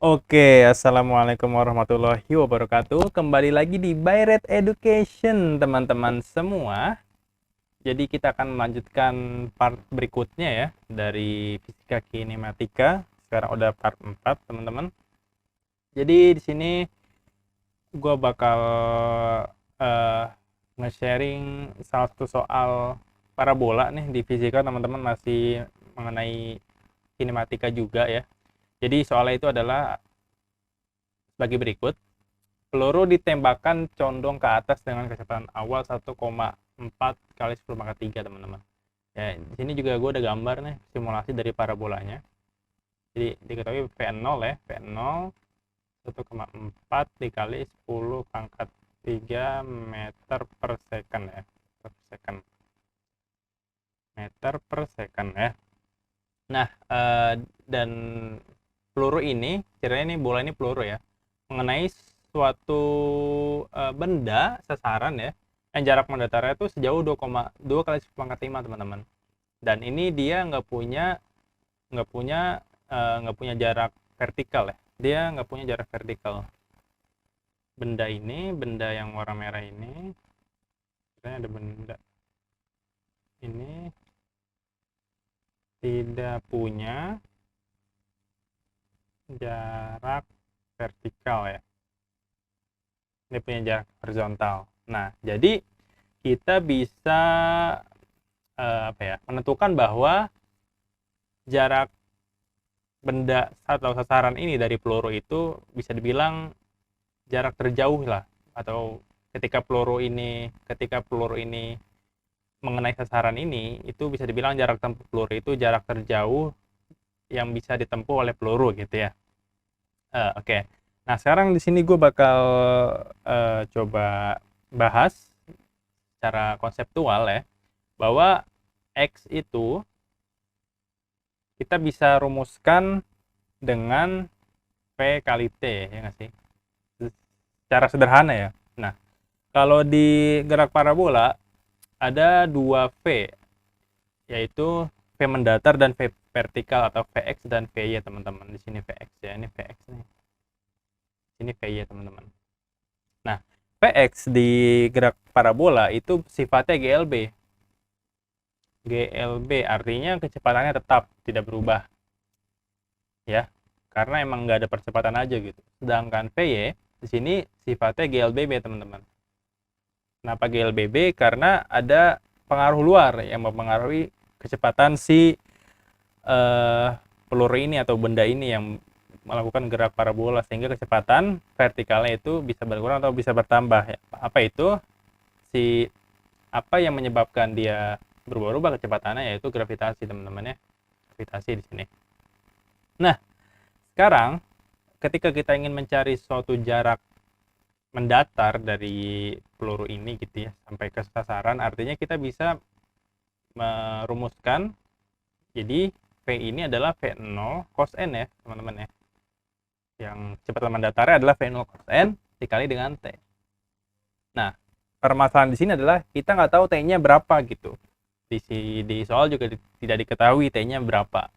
Oke, assalamualaikum warahmatullahi wabarakatuh. Kembali lagi di Byred Education, teman-teman semua. Jadi kita akan melanjutkan part berikutnya ya dari fisika kinematika. Sekarang udah part 4, teman-teman. Jadi di sini gue bakal eh, nge-sharing salah satu soal parabola nih di fisika, teman-teman, masih mengenai kinematika juga ya. Jadi soalnya itu adalah sebagai berikut. Peluru ditembakkan condong ke atas dengan kecepatan awal 1,4 kali 10 pangkat 3, teman-teman. Ya, di sini juga gue udah gambar nih simulasi dari parabolanya. Jadi diketahui V0 ya, V0 1,4 dikali 10 pangkat 3 meter per second ya. Per second. Meter per second ya. Nah, dan peluru ini, ceritanya ini bola ini peluru ya, mengenai suatu benda sasaran ya, yang jarak mendatarnya itu sejauh 2,2 kali 10 pangkat 5, teman-teman. Dan ini dia nggak punya nggak punya jarak vertikal ya, dia nggak punya jarak vertikal. Benda yang warna merah ini, katanya ada benda ini tidak punya jarak vertikal ya, dia punya jarak horizontal. Nah, jadi kita bisa menentukan bahwa jarak benda atau sasaran ini dari peluru itu bisa dibilang jarak terjauh lah, atau ketika peluru ini mengenai sasaran ini, itu bisa dibilang jarak tempuh peluru itu jarak terjauh yang bisa ditempuh oleh peluru gitu ya. Oke. Nah, sekarang di sini gue bakal coba bahas secara konseptual ya, bahwa X itu kita bisa rumuskan dengan P kali T, ya nggak sih? Secara sederhana ya. Nah, kalau di gerak parabola ada dua V, yaitu V mendatar dan V vertikal, atau Vx dan Vy, teman-teman. Di sini Vx ya, ini Vx nih. Ini Vy, teman-teman. Nah, Vx di gerak parabola itu sifatnya GLB. GLB artinya kecepatannya tetap tidak berubah ya, karena emang nggak ada percepatan aja gitu. Sedangkan Vy di sini sifatnya GLBB, teman-teman. Kenapa GLBB? Karena ada pengaruh luar yang mempengaruhi kecepatan si eh, peluru ini atau benda ini yang melakukan gerak parabola, sehingga kecepatan vertikalnya itu bisa berkurang atau bisa bertambah ya. Apa itu? Si apa yang menyebabkan dia berubah-ubah kecepatannya, yaitu gravitasi, teman-teman ya. Gravitasi di sini. Nah, sekarang ketika kita ingin mencari suatu jarak mendatar dari peluru ini gitu ya sampai ke sasaran, artinya kita bisa merumuskan, jadi V ini adalah V0 cos N ya, teman-teman ya. Yang kecepatan mendatarnya adalah V0 cos N dikali dengan T. Nah, permasalahan di sini adalah kita nggak tahu T-nya berapa gitu. Di soal juga tidak diketahui T-nya berapa.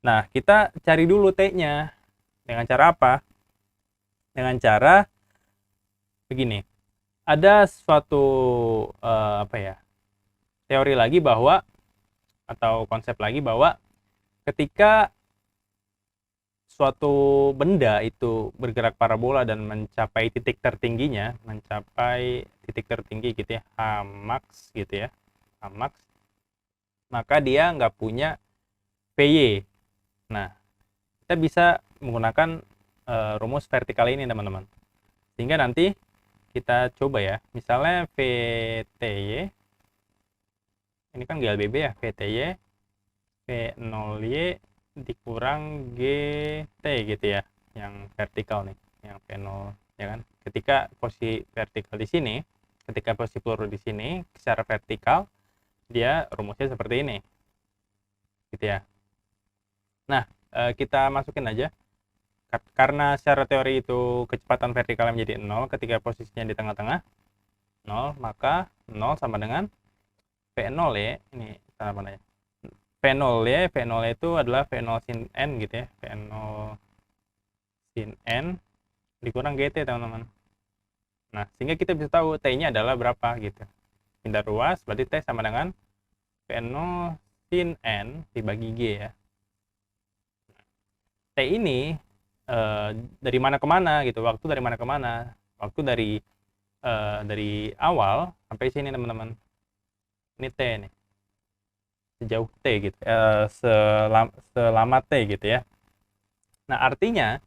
Nah, kita cari dulu T-nya. Dengan cara apa? Dengan cara begini. Ada suatu teori lagi bahwa, atau konsep lagi bahwa, ketika suatu benda itu bergerak parabola dan mencapai titik tertingginya, mencapai titik tertinggi gitu ya, Hmax gitu ya, Hmax, maka dia nggak punya Vy. Nah, kita bisa menggunakan rumus vertikal ini, teman-teman. Sehingga nanti kita coba ya, misalnya Vty, ini kan GLBB ya, Vty V0y dikurang GT gitu ya, yang vertikal nih, yang V0 ya kan. Ketika posisi vertikal di sini, ketika posisi peluru di sini secara vertikal, dia rumusnya seperti ini gitu ya. Nah, kita masukin aja, karena secara teori itu kecepatan vertikalnya menjadi 0 ketika posisinya di tengah-tengah 0, maka 0 sama dengan V0 ya, ini sama mana ya, V0 ya, V0 itu adalah V0 sin N gitu ya, V0 sin N dikurang GT teman-teman. Nah, sehingga kita bisa tahu T-nya adalah berapa gitu. Pindah ruas berarti T sama dengan P0 sin N dibagi G ya. T ini dari mana ke mana gitu, waktu dari mana ke mana. Waktu dari awal sampai sini teman-teman. Ini T nih. Sejauh T gitu. Selama T gitu ya. Nah, artinya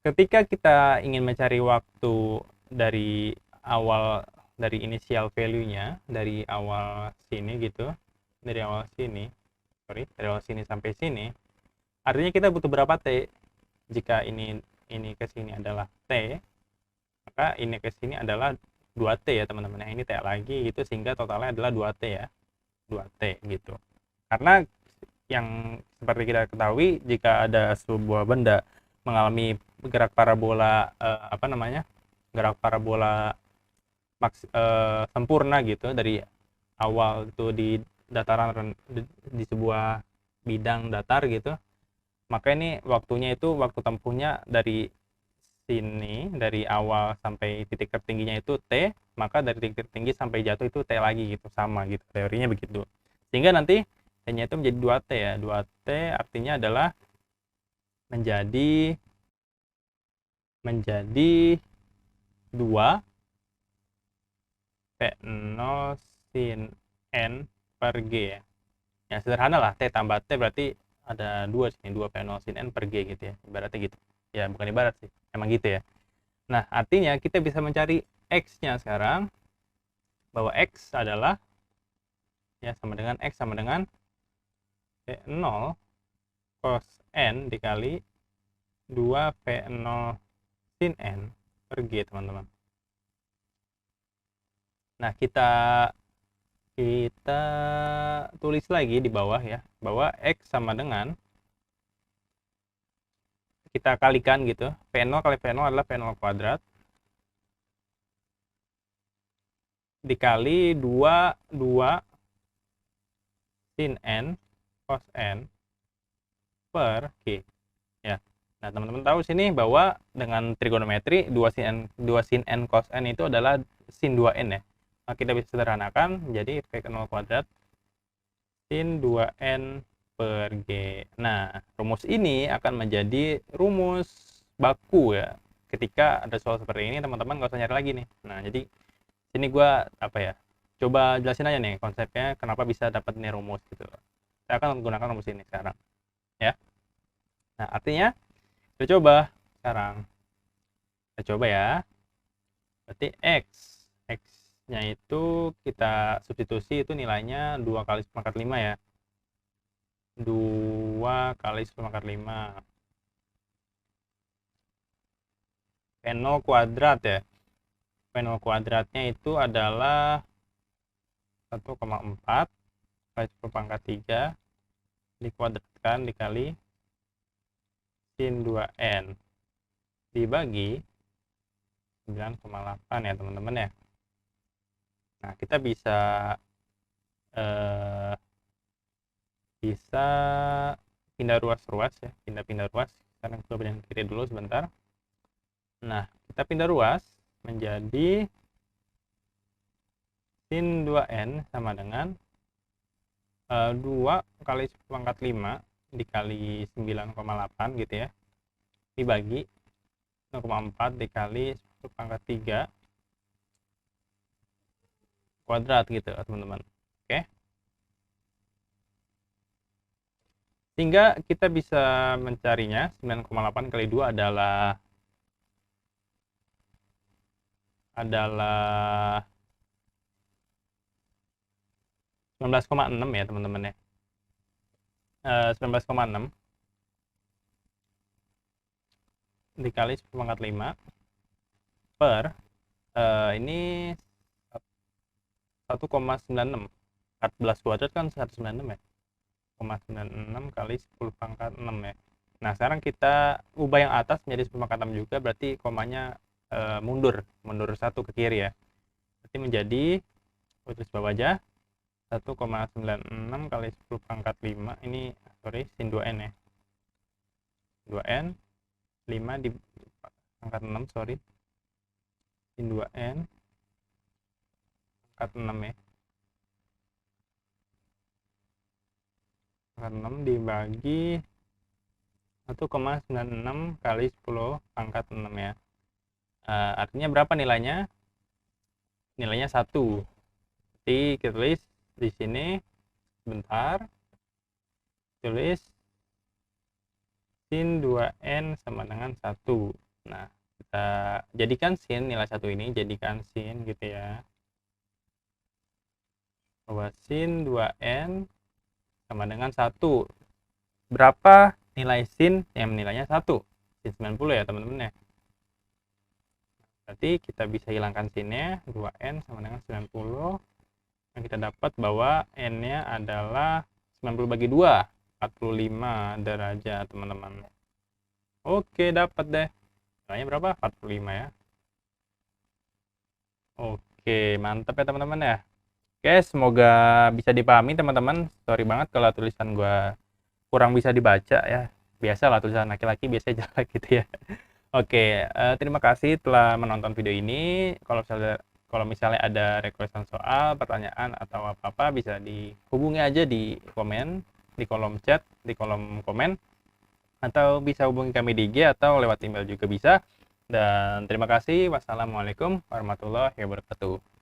ketika kita ingin mencari waktu dari awal, dari initial value-nya, dari awal sini gitu, dari awal sini sampai sini, artinya kita butuh berapa T. Jika ini ke sini adalah T, maka ini ke sini adalah 2T ya teman-teman. Ini T lagi gitu, sehingga totalnya adalah 2T ya, 2T gitu. Karena yang seperti kita ketahui, jika ada sebuah benda mengalami gerak parabola gerak parabola sempurna gitu dari awal itu di dataran di sebuah bidang datar gitu, maka ini waktu tempuhnya dari sini, dari awal sampai titik tertingginya itu T, maka dari titik tertinggi sampai jatuh itu T lagi gitu, sama gitu teorinya begitu. Sehingga nanti T-nya itu menjadi 2T ya. 2T artinya adalah menjadi 2 P0 sin N per G ya. Ya sederhana lah, T tambah T berarti ada 2 sini, 2 P0 sin N per G gitu ya. Ibaratnya gitu. Ya bukan ibarat sih, emang gitu ya. Nah, artinya kita bisa mencari X-nya sekarang, bahwa X adalah ya X sama dengan P0 cos N dikali 2 P0 sin N per G teman-teman. Nah, kita tulis lagi di bawah ya, bahwa X sama dengan, kita kalikan gitu, P0 kali P0 adalah P0 kuadrat dikali 2 sin N cos N per G ya. Nah, teman-teman tahu sini bahwa dengan trigonometri 2 sin N cos N itu adalah sin 2N ya. Nah, kita bisa sederhanakan menjadi P0 kuadrat sin 2N per G. Nah, rumus ini akan menjadi rumus baku ya. Ketika ada soal seperti ini, teman-teman nggak usah nyari lagi nih. Nah, jadi sini gua coba jelasin aja nih konsepnya, kenapa bisa dapat nih rumus gitu. Saya akan menggunakan rumus ini sekarang ya. Nah, artinya kita coba sekarang. Kita coba ya. Berarti X-nya itu kita substitusi, itu nilainya 2 kali 10 pangkat 5 ya. 2 kali 10 pangkat 5. P0 kuadrat ya. P0 kuadratnya itu adalah 1,4 kali 10 pangkat 3 dikuadratkan dikali sin 2N dibagi 9,8 ya teman-teman ya. Nah, kita bisa pindah ruas ya, pindah ruas. Sekarang coba yang kiri dulu sebentar. Nah, kita pindah ruas menjadi sin 2N sama dengan 2 kali 10 pangkat 5 dikali 9,8 gitu ya, dibagi 0,4 dikali 10 pangkat 3 kuadrat gitu teman-teman. Oke, sehingga kita bisa mencarinya 9,8 kali 2 adalah 19,6 ya teman-teman ya. 19,6 dikali 10 pangkat 5 per ini 1,96. 14 kuadrat kan 196 ya. 1,96 kali 10 pangkat 6 ya. Nah, sekarang kita ubah yang atas menjadi 10 pangkat 6 juga, berarti komanya mundur 1 ke kiri ya. Berarti menjadi, tulis bawah aja, 1,96 kali 10 pangkat 5 ini sin 2N ya. 2N 5 pangkat 6, sorry. Sin 2N pangkat 6 ya. Pangkat 6 dibagi 1,96 kali 10 pangkat 6 ya. Artinya berapa nilainya? Nilainya 1. Jadi kita tulis di sini, bentar, tulis sin 2N sama dengan 1. Nah, kita jadikan sin nilai 1 ini, jadikan sin gitu ya. Bahwa sin 2N sama dengan 1. Berapa nilai sin yang nilainya 1? Sin 90 ya teman-teman ya. Berarti kita bisa hilangkan sinnya, 2N sama dengan 90. Yang kita dapat bahwa N-nya adalah 90 bagi 2, 45 derajat teman-teman. Oke, dapat deh. Nilainya berapa? 45 ya. Oke, mantap ya teman-teman ya. Oke, semoga bisa dipahami teman-teman. Sorry banget kalau tulisan gua kurang bisa dibaca ya. Biasalah tulisan laki-laki biasanya jelek gitu ya. Oke, terima kasih telah menonton video ini. Kalau misalnya ada requestan soal, pertanyaan atau apa-apa bisa dihubungi aja di komen, di kolom chat, di kolom komen, atau bisa hubungi kami di IG atau lewat email juga bisa. Dan terima kasih. Wassalamualaikum warahmatullahi wabarakatuh.